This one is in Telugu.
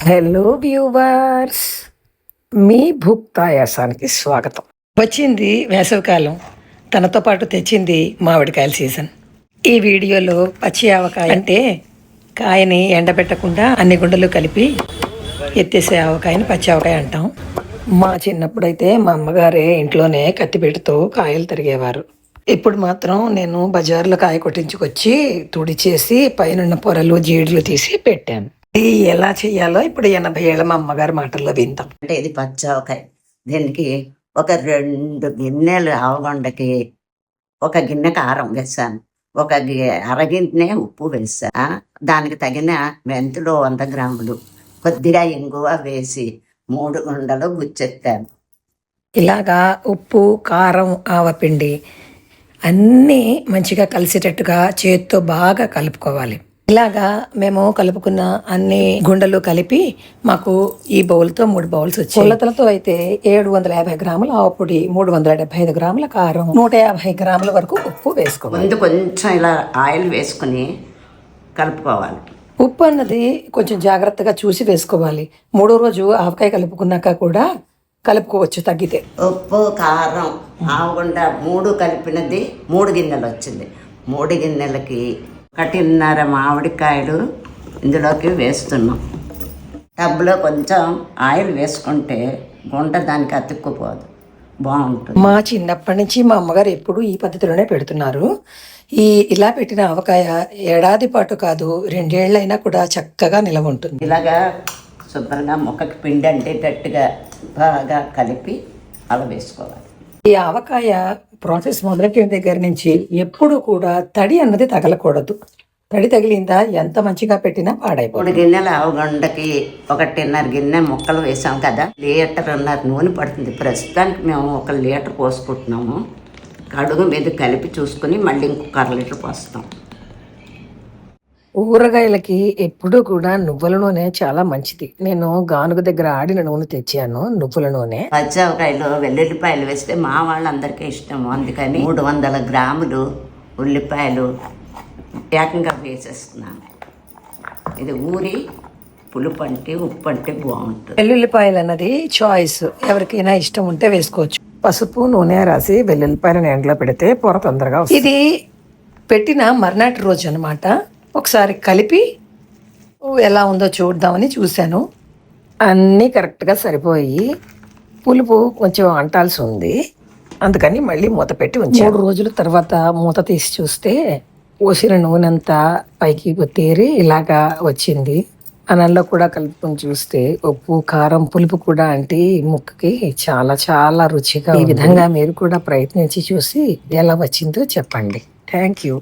హలో వ్యూవర్స్, మీ భుక్తాయాసానికి స్వాగతం. వచ్చింది వేసవికాలం, తనతో పాటు తెచ్చింది మామిడికాయల సీజన్. ఈ వీడియోలో పచ్చి ఆవకాయ అంటే కాయని ఎండబెట్టకుండా అన్ని గుండెలు కలిపి ఎత్తేసే ఆవకాయని పచ్చి ఆవకాయ అంటాం. మా చిన్నప్పుడైతే మా అమ్మగారే ఇంట్లోనే కత్తిపీటతో కాయలు తరిగేవారు. ఇప్పుడు మాత్రం నేను బజార్లో కాయ కొట్టించుకొచ్చి తుడిచేసి పైన పొరలు జీడులు తీసి పెట్టాను. ఇది ఎలా చేయాలో ఇప్పుడు 80 ఏళ్ళ మా అమ్మగారి మాటల్లో విందాం. అంటే ఇది పచ్చావకాయ. దీనికి ఒక 2 గిన్నెలు ఆవగొండకి ఒక గిన్నె కారం వేసాను, ఒక అరగిన్నె ఉప్పు వేసా, దానికి తగిన మెంతులు 100 గ్రాములు, కొద్దిగా ఇంగువ వేసి 3 గుండలు గుచ్చెత్తాను. ఇలాగా ఉప్పు, కారం, ఆవపిండి అన్నీ మంచిగా కలిసేటట్టుగా చేతితో బాగా కలుపుకోవాలి. ఇలాగా మేము కలుపుకున్న అన్ని గుండెలు కలిపి మాకు ఈ బౌల్తో 3 బౌల్స్ వచ్చాయి. కొలతలతో అయితే 750 గ్రాముల ఆవపొడి, 375 గ్రాముల కారం, 150 గ్రాముల వరకు ఉప్పు వేసుకోవాలి. ముందు కొంచెం ఇలా ఆయిల్ వేసుకుని కలుపుకోవాలి. ఉప్పు అన్నది కొంచెం జాగ్రత్తగా చూసి వేసుకోవాలి. 3వ రోజు ఆవకాయ కలుపుకున్నాక కూడా కలుపుకోవచ్చు తగ్గితే. ఉప్పు, కారం, ఆవగుండ 3 కలిపినది 3 గిన్నెలు వచ్చింది. 3 గిన్నెలకి 1.5 మామిడికాయలు ఇందులోకి వేస్తున్నాం. టబ్లో కొంచెం ఆయిల్ వేసుకుంటే గుంట దానికి అతుక్కుపోదు, బాగుంటుంది. మా చిన్నప్పటి నుంచి మా అమ్మగారు ఎప్పుడు ఈ పద్ధతిలోనే పెడుతున్నారు. ఇలా పెట్టిన ఆవకాయ ఏడాది పాటు కాదు, 2 ఏళ్ళైనా కూడా చక్కగా నిలవ ఉంటుంది. ఇలాగా శుభ్రంగా మొక్కకి పిండి అంటేటట్టుగా బాగా కలిపి అలా వేసుకోవాలి. ఈ ఆవకాయ ప్రాసెస్ మొదలెట్టిన దగ్గర నుంచి ఎప్పుడు కూడా తడి అన్నది తగలకూడదు. తడి తగిలిందా ఎంత మంచిగా పెట్టినా పాడైపోతుంది. 3 గిన్నెల ఆవగొండకి 1.5 గిన్నె ముక్కలు వేసాం కదా, 1.5 నూనె పడుతుంది. ప్రస్తుతానికి మేము 1 లీటర్ పోసుకుంటున్నాము. కడుగు మీద కలిపి చూసుకుని మళ్ళీ ఇంకొక 1/2 లీటర్ పోస్తాం. ఊరగాయలకి ఎప్పుడూ కూడా నువ్వుల నూనె చాలా మంచిది. నేను గానుగ దగ్గర ఆడిన నూనె తెచ్చాను, నువ్వుల నూనె. పచ్చావకాయలో వెల్లుల్లిపాయలు వేస్తే మా వాళ్ళందరికీ ఇష్టము, అందుకని 300 గ్రాములు ఉల్లిపాయలు ఏకంగా వేసేస్తున్నాను. ఇది ఊరి పులుపు అంటే ఉప్పు అంటే బాగుంటుంది. వెల్లుల్లిపాయలు అన్నది చాయిస్, ఎవరికైనా ఇష్టం ఉంటే వేసుకోవచ్చు. పసుపు, నూనె రాసి వెల్లుల్లిపాయలను ఎండలో పెడితే పొర తొందరగా వస్తుంది. ఇది పెట్టిన మర్నాటి రోజు అనమాట. ఒకసారి కలిపి ఎలా ఉందో చూద్దామని చూశాను. అన్నీ కరెక్ట్గా సరిపోయి పులుపు కొంచెం అంటాల్సి ఉంది, అందుకని మళ్ళీ మూత పెట్టి ఉంచాను. 3 రోజుల తర్వాత మూత తీసి చూస్తే పోసిన నూనె అంతా పైకి తేరి ఇలాగా వచ్చింది. అన్నంలో కూడా కలుపుకొని చూస్తే ఉప్పు, కారం, పులుపు కూడా అంటే ముక్కకి చాలా చాలా రుచిగా. ఈ విధంగా మీరు కూడా ప్రయత్నించి చూసి ఎలా వచ్చిందో చెప్పండి. Thank you.